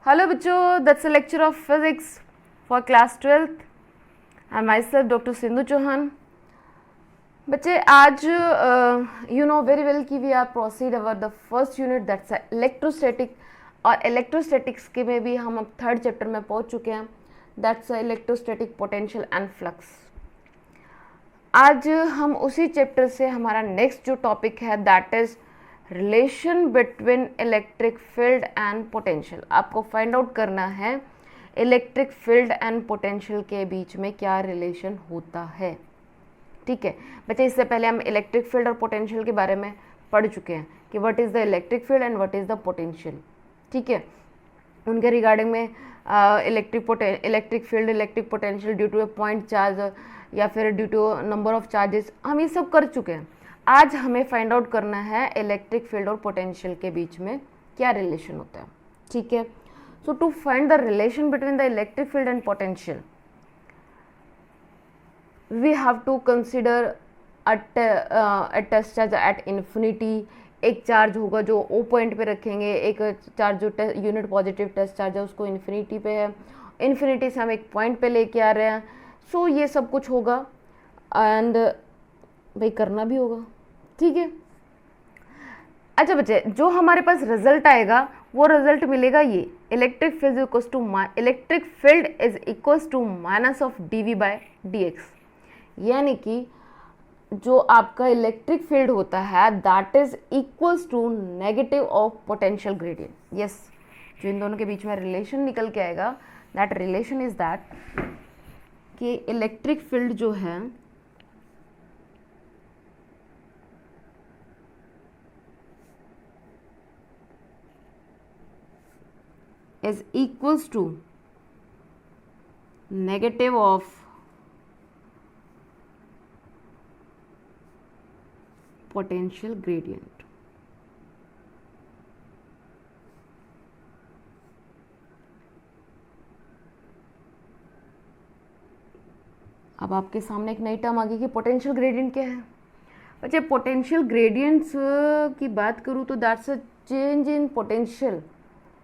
Hello बच्चों, that's a lecture of physics for class 12th and myself doctor Sindhu Chauhan. बच्चे आज you know very well कि we are proceed our the first unit that's electrostatic, और electrostatics के में भी हम अब थर्ड चैप्टर में पहुंच चुके हैं, that's electrostatic potential and flux. आज हम उसी चैप्टर से हमारा नेक्स्ट जो टॉपिक है that is relation between electric field and potential. आपको फाइंड आउट करना है इलेक्ट्रिक फील्ड एंड पोटेंशियल के बीच में क्या रिलेशन होता है। ठीक है बच्चे, इससे पहले हम इलेक्ट्रिक फील्ड और पोटेंशियल के बारे में पढ़ चुके हैं कि what is the electric field and what is the potential. ठीक है, उनके रिगार्डिंग में electric field, electric potential due to a point charge या फिर due to number of charges, हम ये सब कर चुके हैं। आज हमें फाइंड आउट करना है इलेक्ट्रिक फील्ड और पोटेंशियल के बीच में क्या रिलेशन होता है। ठीक है, so to find the relation between the electric field and potential we have to consider a test charge at infinity. एक चार्ज होगा जो ओ पॉइंट पे रखेंगे, एक चार्ज जो यूनिट पॉजिटिव टेस्ट चार्ज है उसको इन्फिनिटी पे है, इन्फिनिटी से हम एक पॉइंट पे लेके आ रहे हैं। सो ये सब कुछ होगा एंड भाई करना भी होगा। ठीक है, अच्छा बच्चे, जो हमारे पास रिजल्ट आएगा वो रिजल्ट मिलेगा ये electric field is equals to minus of dv by dx, यानी कि जो आपका इलेक्ट्रिक फील्ड होता है that is equals to negative of potential gradient. Yes, जो इन दोनों के बीच में रिलेशन निकल के आएगा दैट रिलेशन इज दैट कि इलेक्ट्रिक फील्ड जो है is equals to negative of potential gradient। अब आपके सामने एक नई टर्म आ गई कि पोटेंशियल ग्रेडियंट क्या है। बच्चे, पोटेंशियल ग्रेडियंट्स की बात करूँ तो that's a change in potential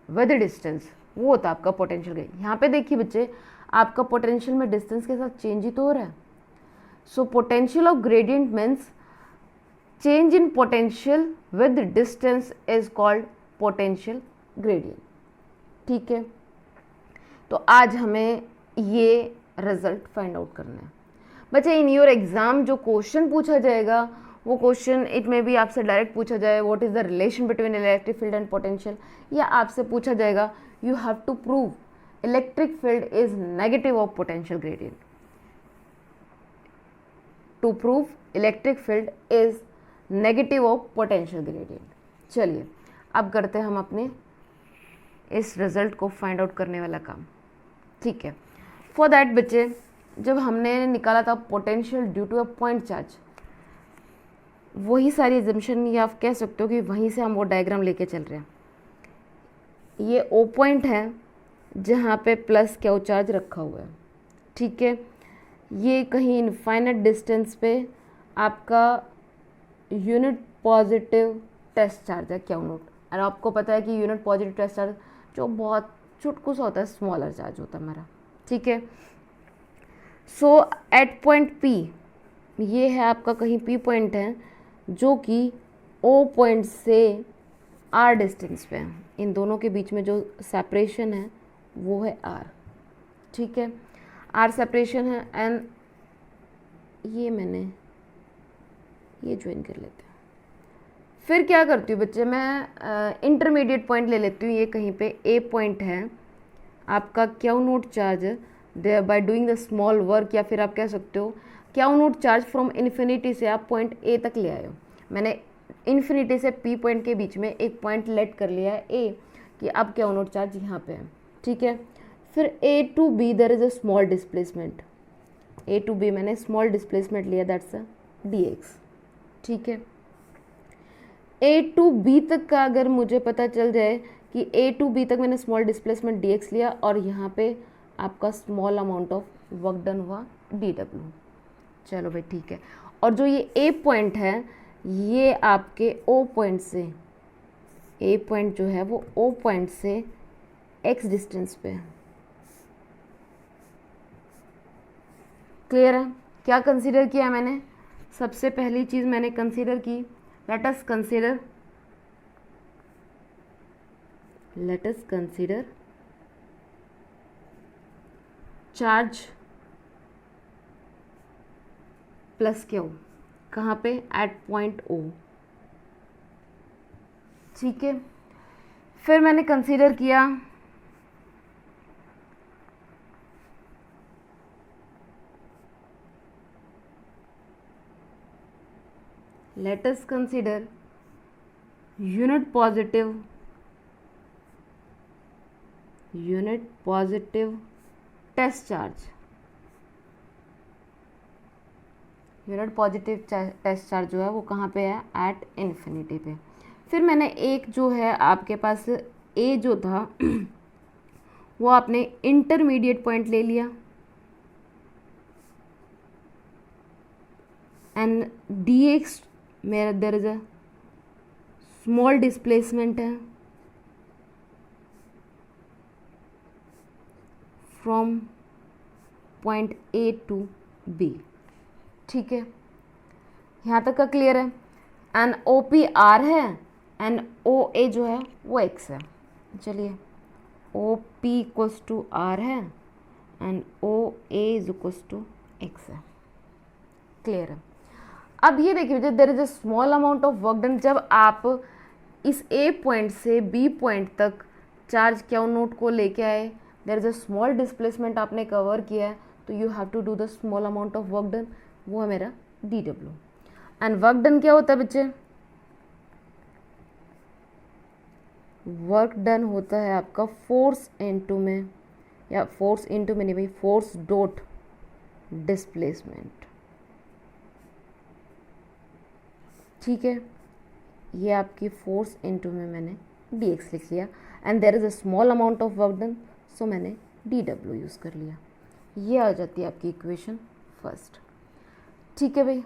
with distance, वो होता है आपका पोटेंशियल ग्रेडियंट। यहाँ पे देखिए बच्चे, आपका पोटेंशियल में डिस्टेंस के साथ चेंज ही तो हो रहा है। So potential of gradient means change in potential with distance is called potential gradient. ठीक है, तो आज हमें ये रिजल्ट फाइंड आउट करना है। बच्चे, इन योर एग्जाम जो क्वेश्चन पूछा जाएगा वो क्वेश्चन इट में भी आपसे डायरेक्ट पूछा जाए what is the relation between electric field and potential, या आपसे पूछा जाएगा you have to prove electric field is negative of potential gradient. To prove electric field is negative of potential gradient. चलिए अब करते हैं हम अपने इस रिजल्ट को फाइंड आउट करने वाला काम। ठीक है, फॉर दैट बच्चे, जब हमने निकाला था potential due to a point charge, वही सारी एजम्पशन, या आप कह सकते हो कि वहीं से हम वो डायग्राम लेके चल रहे हैं। ये ओ पॉइंट है जहाँ पे प्लस क्यू चार्ज रखा हुआ है। ठीक है, ये कहीं इनफाइनाइट डिस्टेंस पे आपका यूनिट पॉजिटिव टेस्ट चार्ज है क्यू नोट, और आपको पता है कि यूनिट पॉजिटिव टेस्ट चार्ज जो बहुत चुटकू सा होता है, स्मॉलर चार्ज होता है हमारा। ठीक है, सो एट पॉइंट पी, ये है आपका कहीं पी पॉइंट है जो कि ओ पॉइंट से आर डिस्टेंस पे है। इन दोनों के बीच में जो सेपरेशन है वो है आर। ठीक है, आर सेपरेशन है एंड ये मैंने ये ज्वाइन कर लेते हैं। फिर क्या करती हूँ बच्चे, मैं इंटरमीडिएट पॉइंट ले लेती हूँ। ये कहीं पे ए पॉइंट है आपका Q note charge by doing the small work, या फिर आप कह सकते हो Q note charge from infinity से आप पॉइंट ए तक ले आए हो। मैंने इन्फिनिटी से पी पॉइंट के बीच में एक पॉइंट लेट कर लिया है ए, कि अब क्यू नोट चार्ज यहाँ पे है। ठीक है, फिर A to B there is a small displacement, A to B मैंने स्मॉल डिस्प्लेसमेंट लिया दैट्स अ dx। ठीक है, ए टू बी तक का अगर मुझे पता चल जाए कि ए टू बी तक मैंने स्मॉल डिस्प्लेसमेंट dx लिया और यहाँ पे आपका small amount of work done हुआ dw। चलो भाई ठीक है, और जो ये ए पॉइंट है ये आपके ओ पॉइंट से, ए पॉइंट जो है वो ओ पॉइंट से एक्स डिस्टेंस पे। क्लियर है? क्या कंसीडर किया मैंने? सबसे पहली चीज़ मैंने कंसीडर की, let us consider charge plus q, कहाँ पे? At point O. ठीक है, फिर मैंने कंसीडर किया let us consider unit positive test charge. Unit positive test charge जो है वो कहाँ पे है? एट इन्फिनिटी पे। फिर मैंने एक जो है आपके पास ए जो था वो आपने इंटरमीडिएट पॉइंट ले लिया, एंड डी एक्स मेरा there is a small displacement है from point A to B. ठीक है, यहाँ तक का क्लियर है? एंड ओ पी आर है एंड ओ ए जो है वो एक्स है। चलिए, O P equals to R है and O A is equals to x है। क्लियर है? अब ये देखिए, there is a small amount of work done. जब आप इस ए पॉइंट से बी पॉइंट तक चार्ज क्यू नोट को लेके आए, there is a small displacement आपने कवर किया है, तो you have to do the small amount of work done, वो है मेरा d W. And work done क्या होता है बच्चे? वर्क डन होता है आपका फोर्स इनटू में, या फोर्स इनटू में नहीं भाई, फोर्स डॉट डिस्प्लेसमेंट। ठीक है, ये आपकी फोर्स इनटू में मैंने डी एक्स लिख लिया, and there is a small amount of work done, so मैंने डी डब्ल्यू यूज़ कर लिया। ये आ जाती है आपकी इक्वेशन फर्स्ट। ठीक है भाई,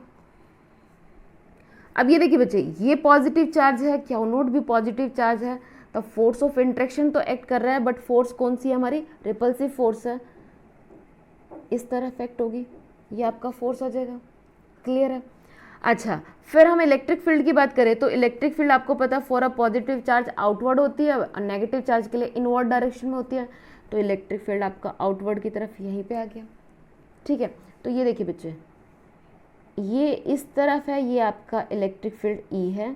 अब ये देखिए बच्चे, ये पॉजिटिव चार्ज है, क्यू नोट भी पॉजिटिव चार्ज है, तो फोर्स ऑफ इंट्रैक्शन तो एक्ट कर रहा है, बट फोर्स कौन सी है हमारी? रिपल्सिव फोर्स है, इस तरह इफेक्ट होगी, ये आपका फोर्स आ जाएगा। क्लियर है? अच्छा, फिर हम इलेक्ट्रिक फील्ड की बात करें तो इलेक्ट्रिक फील्ड आपको पता है for a positive charge outward होती है और नेगेटिव चार्ज के लिए इनवर्ड डायरेक्शन में होती है, तो इलेक्ट्रिक फील्ड आपका आउटवर्ड की तरफ यहीं पे आ गया। ठीक है, तो ये देखिए बच्चे, ये इस तरफ है, ये आपका इलेक्ट्रिक फील्ड ई है,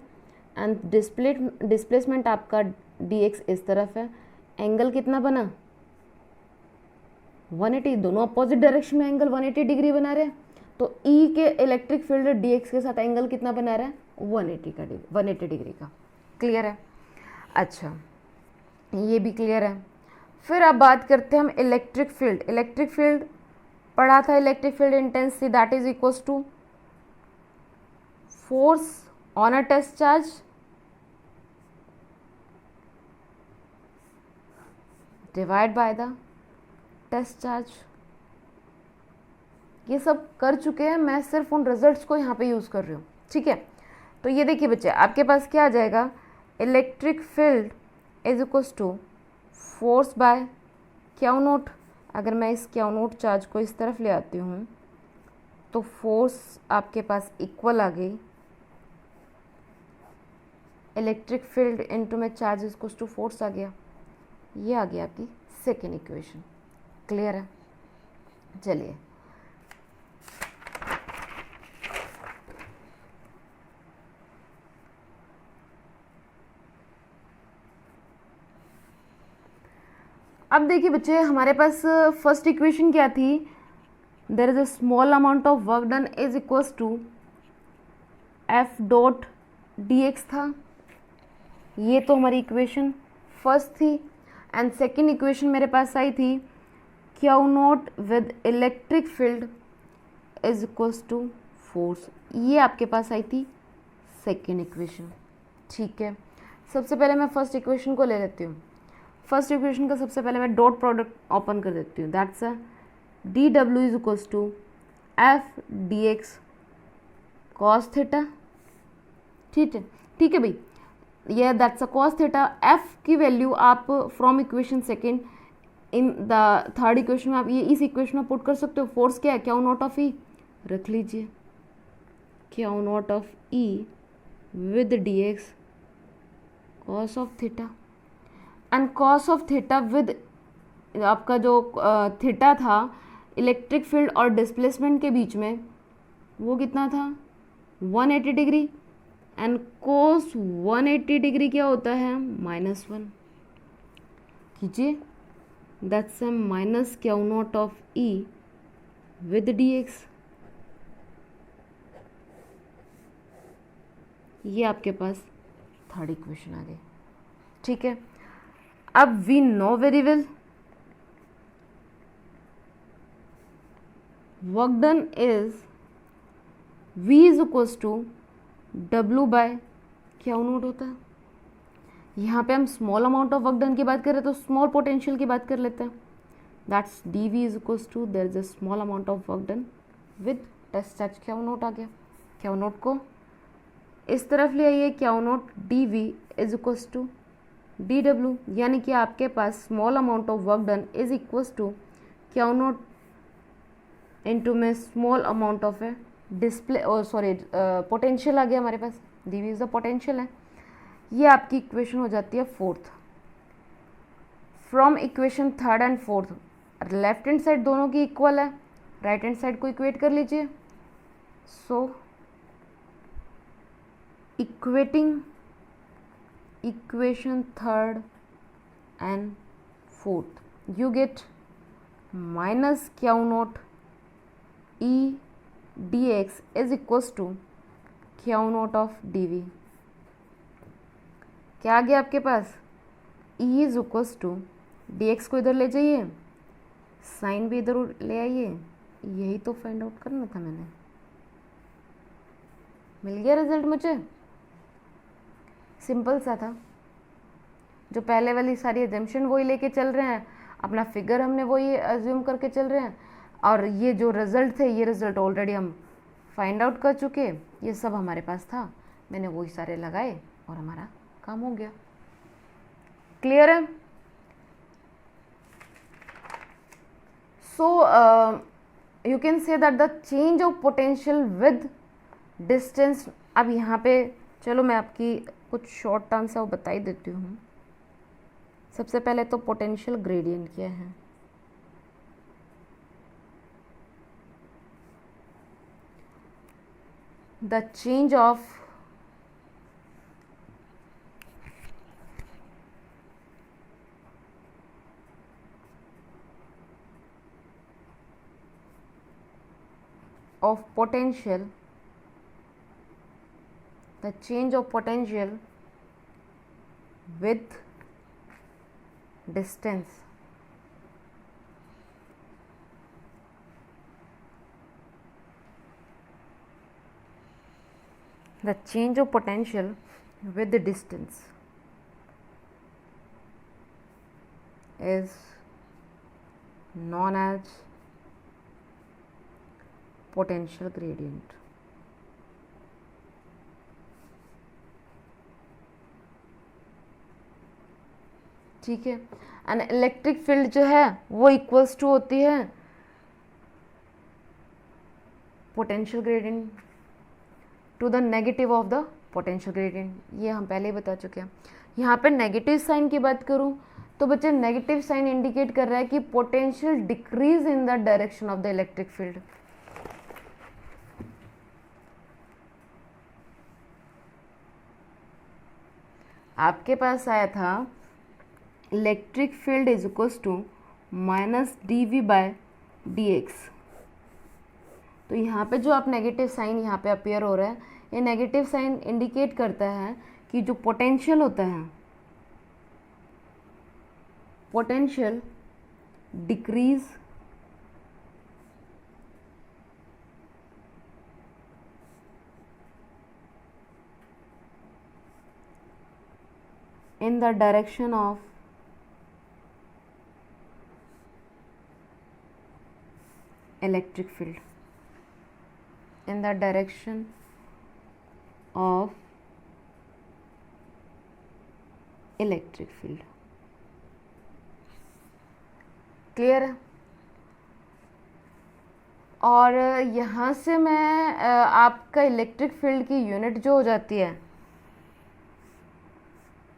एंड डिस्प्लेसमेंट आपका डी एक्स इस तरफ है। एंगल कितना बना? 180, दोनों अपोजिट डायरेक्शन में एंगल 180 डिग्री बना रहे हैं, तो ई के इलेक्ट्रिक फील्ड डी एक्स के साथ एंगल कितना बना रहा है? 180 डिग्री का। क्लियर है? अच्छा, ये भी क्लियर है। फिर अब बात करते हैं हम इलेक्ट्रिक फील्ड। इलेक्ट्रिक फील्ड पढ़ा था, electric field intensity that is equals to force on a test charge divide by the test charge. ये सब कर चुके हैं, मैं सिर्फ उन रिजल्ट्स को यहाँ पे यूज़ कर रही हूँ। ठीक है, तो ये देखिए बच्चे, आपके पास क्या आ जाएगा? Electric field is equals to force by q naught. अगर मैं इस क्यू नोट चार्ज को इस तरफ ले आती हूँ तो फोर्स आपके पास इक्वल आ गई, इलेक्ट्रिक फील्ड इनटू में charge is equals to force आ गया। ये आ गया आपकी सेकेंड इक्वेशन। क्लियर है? चलिए, अब देखिए बच्चे, हमारे पास फर्स्ट इक्वेशन क्या थी? There is a small amount of work done is equals to F dot d x था। ये तो हमारी इक्वेशन फर्स्ट थी, एंड सेकेंड इक्वेशन मेरे पास आई थी q naught with electric field is equals to force. ये आपके पास आई थी सेकेंड इक्वेशन। ठीक है, सबसे पहले मैं फर्स्ट इक्वेशन को ले लेती हूँ। फर्स्ट इक्वेशन का सबसे पहले मैं डॉट प्रोडक्ट ओपन कर देती हूँ, that's a d W is equals to F d x cos theta. ठीक है, ठीक है भाई, ये that's a cos theta. F की वैल्यू आप from equation second in the third equation में आप ये इस इक्वेशन में पुट कर सकते हो। फोर्स क्या है, क्यू नॉट ऑफ ई रख लीजिए, Q not of E with D x cos of theta, and cos of theta with आपका जो थीटा था इलेक्ट्रिक फील्ड और डिस्प्लेसमेंट के बीच में, वो कितना था 180 डिग्री, एंड कोस 180 डिग्री क्या होता है -1 कीजिए, that's a minus Q not of E with D x. ये आपके पास थर्ड इक्वेशन आ गई। ठीक है, अब we know very well work done is V is equals to W by q naught होता है। यहाँ पे हम small amount of work done की बात कर रहे हैं तो स्मॉल पोटेंशियल की बात कर लेते हैं। That's d v is equals to there is a small amount of work done with test charge q naught आ गया। क्यू नोट को इस तरफ ले आइए, q naught d v is equals to d डब्ल्यू, यानी कि आपके पास small amount of work done is equals to q naught into में small amount of a display और सॉरी पोटेंशियल आ गया हमारे पास, D v is the potential है। ये आपकी इक्वेशन हो जाती है fourth. From equation third and fourth, left hand side दोनों की इक्वल है, राइट हैंड साइड को इक्वेट कर लीजिए। So equating equation third and fourth you get minus q naught e d x is equals to q naught of d v. क्या आ गया आपके पास, e is equals to d x को इधर ले जाइए, साइन भी इधर ले आइए, यही तो फाइंड आउट करना था मैंने। मिल गया रिजल्ट मुझे, सिंपल सा था। जो पहले वाली सारी एजम्पशन वही लेके चल रहे हैं, अपना फिगर हमने वही अज्यूम करके चल रहे हैं, और ये जो रिजल्ट थे ये रिजल्ट ऑलरेडी हम फाइंड आउट कर चुके, ये सब हमारे पास था, मैंने वही सारे लगाए और हमारा काम हो गया। क्लियर है? So you can say that the change of potential with distance. अब यहाँ पे चलो मैं आपकी कुछ शॉर्ट टर्म सा वो बता ही देती हूँ। सबसे पहले तो पोटेंशियल ग्रेडियंट क्या है, the change of potential, the change of potential with distance, the change of potential with the distance is known as potential gradient। ठीक है, एंड इलेक्ट्रिक फील्ड जो है वो इक्वल्स टू होती है potential gradient to the negative of the potential gradient. ये हम पहले ही बता चुके हैं। यहाँ पे नेगेटिव साइन की बात करूँ तो बच्चे नेगेटिव साइन इंडिकेट कर रहा है कि potential decrease in the direction of the electric field. आपके पास आया था electric field is equals to minus d V by d x. तो यहाँ पे जो आप नेगेटिव साइन यहाँ पे अपेयर हो रहा है, ये नेगेटिव साइन इंडिकेट करता है कि जो पोटेंशियल होता है, potential decrease in the direction of electric field, in the direction of electric field. Clear है? और यहाँ से मैं आपका इलेक्ट्रिक फील्ड की यूनिट जो हो जाती है,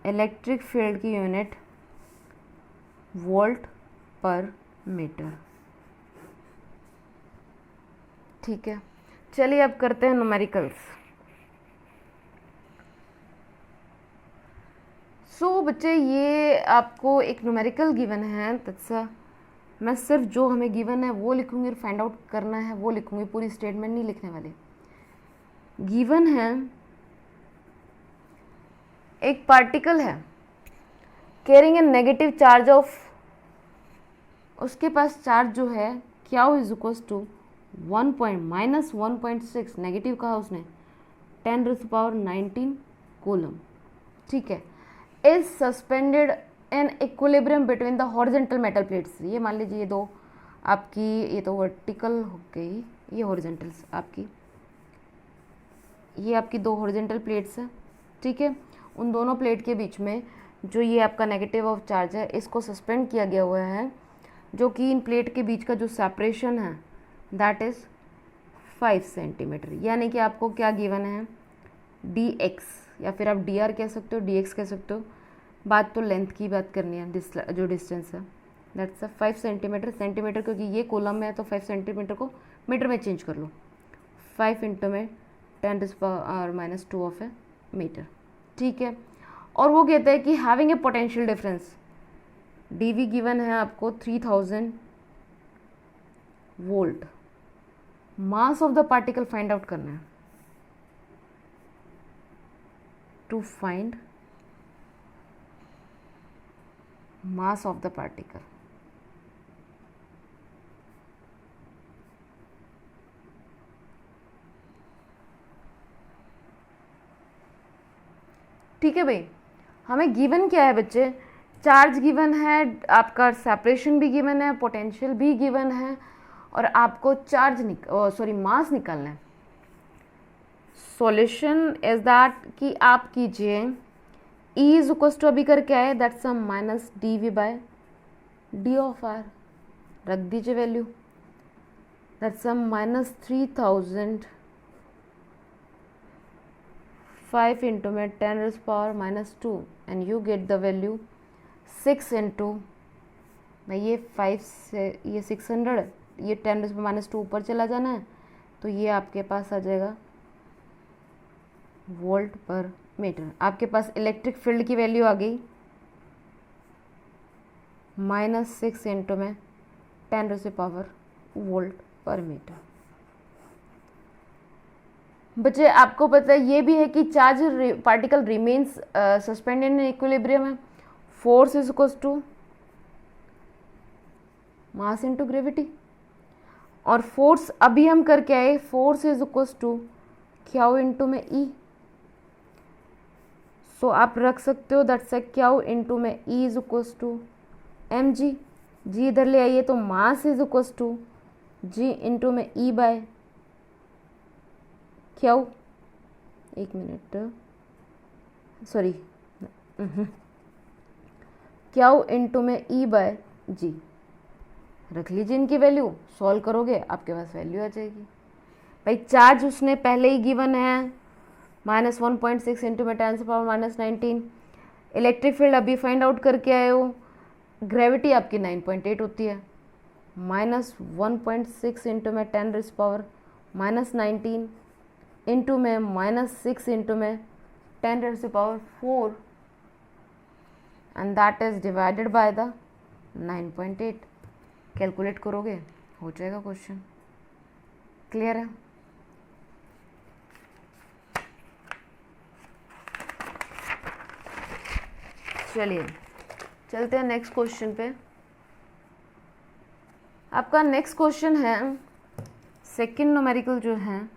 इलेक्ट्रिक फील्ड की यूनिट वोल्ट पर मीटर। ठीक है, चलिए अब करते हैं न्यूमेरिकल्स। सो बच्चे, ये आपको एक न्यूमेरिकल गिवन है, तत्सा मैं सिर्फ जो हमें गिवन है वो लिखूंगी और फाइंड आउट करना है वो लिखूंगी, पूरी स्टेटमेंट नहीं लिखने वाली। गिवन है एक पार्टिकल है carrying a negative charge of, उसके पास चार्ज जो है q is equals to -1.6, negative कहा उसने, 10⁻19 कूलम। ठीक है, is suspended in equilibrium between the horizontal metal plates. ये मान लीजिए ये दो आपकी, ये तो वर्टिकल हो गई, ये हॉरिजेंटल्स आपकी, ये आपकी दो हॉरिजेंटल प्लेट्स हैं। ठीक है, उन दोनों प्लेट के बीच में जो ये आपका नेगेटिव ऑफ चार्ज है, इसको सस्पेंड किया गया हुआ है, जो कि इन प्लेट के बीच का जो सेपरेशन है दैट इज़ 5 सेंटीमीटर। यानी कि आपको क्या गिवन है, dx, या फिर आप dr कह सकते हो, dx कह सकते हो, बात तो लेंथ की बात करनी है, जो डिस्टेंस है दैट्स 5 सेंटीमीटर। सेंटीमीटर क्योंकि ये कॉलम में है तो 5 सेंटीमीटर को मीटर में चेंज कर लो, 5 इंटू में 10⁻² ऑफ ए मीटर। ठीक है, और वो कहता है कि having a potential difference, dv given है आपको 3000 volt, mass of the particle find out करना है। To find mass of the particle, ठीक है भाई। हमें गिवन क्या है बच्चे, चार्ज गिवन है, आपका सेपरेशन भी गिवन है, पोटेंशियल भी गिवन है, और आपको मास निकालना है। सॉल्यूशन इज दैट कि आप कीजिए E इज इक्वल्स टू, अभी करके आए, दैट्स -dv/d ऑफ r, रख दीजिए वैल्यू, दैट्स -3000 5 इंटू में 10⁻² and you get the value 6 into में, ये 5 से ये 600, ये 10⁻² ऊपर चला जाना है, तो ये आपके पास आ जाएगा वोल्ट पर मीटर। आपके पास इलेक्ट्रिक फील्ड की वैल्यू आ गई -6 इंटू में 10⁻² वोल्ट पर मीटर। बच्चे आपको पता है ये भी है कि charge particle remains suspended in equilibrium है, force is equals to mass into gravity, और फोर्स अभी हम करके आए, force is equals to q into में ई। सो आप रख सकते हो दैट्स क्यू इंटू में e is equals to m g, g इधर ले आइए तो mass is equals to g into में ई बाय क्यू, एक मिनट सॉरी, क्यू इंटू में ई बाय जी, रख लीजिए इनकी वैल्यू, सॉल्व करोगे आपके पास वैल्यू आ जाएगी। भाई चार्ज उसने पहले ही गिवन है -1.6 इंटू में 10⁻⁻19, इलेक्ट्रिक फील्ड अभी फाइंड आउट करके आए हो, ग्रेविटी आपकी 9.8 होती है, -1.6 इंटू में 10⁻⁻19 इंटू में -6 इंटू में 10⁻⁴, and that is divided by the 9.8। Calculate करोगे हो जाएगा क्वेश्चन। क्लियर है? चलिए चलते हैं नेक्स्ट क्वेश्चन पे। आपका नेक्स्ट क्वेश्चन है सेकंड न्यूमेरिकल जो है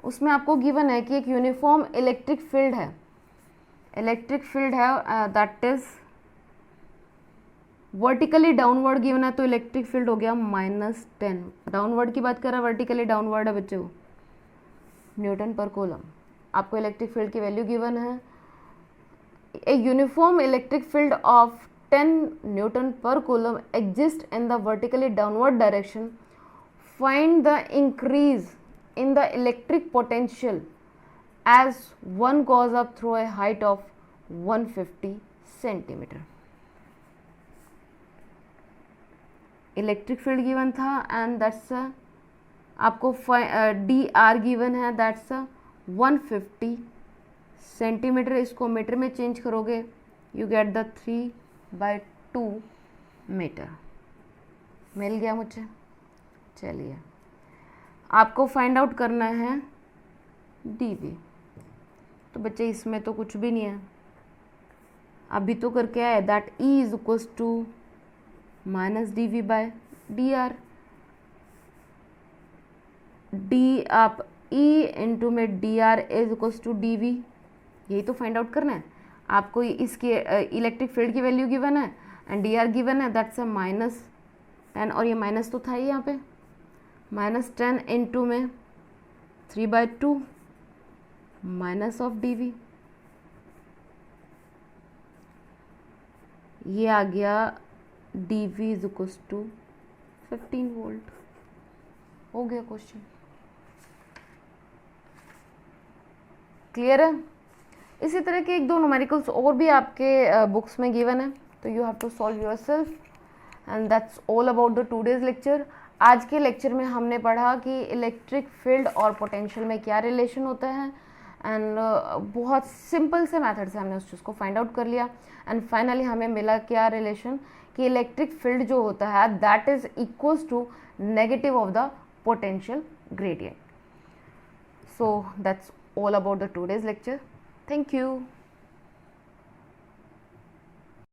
उसमें आपको गिवन है कि एक यूनिफॉर्म इलेक्ट्रिक फील्ड है, that is vertically downward given है, तो इलेक्ट्रिक फील्ड हो गया -10। डाउनवर्ड की बात कर रहा है, वर्टिकली डाउनवर्ड है बच्चों, न्यूटन पर कूलम। आपको इलेक्ट्रिक फील्ड की वैल्यू गिवन है, A uniform electric field of 10 Newton per coulomb exists in the vertically downward direction. Find the increase in the electric potential as one goes up through a height of 150 centimeter. Electric field given था and that's आपको D R given है, that's 150 centimetre. इसको metre में change करोगे you get the 3/2 metre. मिल गया मुझे. चलिए आपको फाइंड आउट करना है dv. तो बच्चे इसमें तो कुछ भी नहीं है, अभी तो करके आए. That E is equals to minus dv by dr. D आप E इंटू में dr is equals to dv. यही तो फाइंड आउट करना है आपको. इसके इलेक्ट्रिक फील्ड की वैल्यू गिवन है एंड dr गिवन है, दैट्स -10. और ये माइनस तो था ही यहाँ पे. -10 इंटू में 3/2 माइनस ऑफ dv. ये आ गया dv is equals to 15 volt. हो गया क्वेश्चन. क्लियर है. इसी तरह के एक दो न्यूमेरिकल्स और भी आपके बुक्स में गिवन है, तो you have to solve yourself. And that's all about the 2 days lecture. आज के लेक्चर में हमने पढ़ा कि इलेक्ट्रिक फील्ड और पोटेंशियल में क्या रिलेशन होता है एंड बहुत सिंपल से मेथड से हमने उस चीज़ को फाइंड आउट कर लिया. एंड फाइनली हमें मिला क्या रिलेशन कि इलेक्ट्रिक फील्ड जो होता है that is equals to negative of the potential gradient. So that's all about the 2 days lecture. Thank you.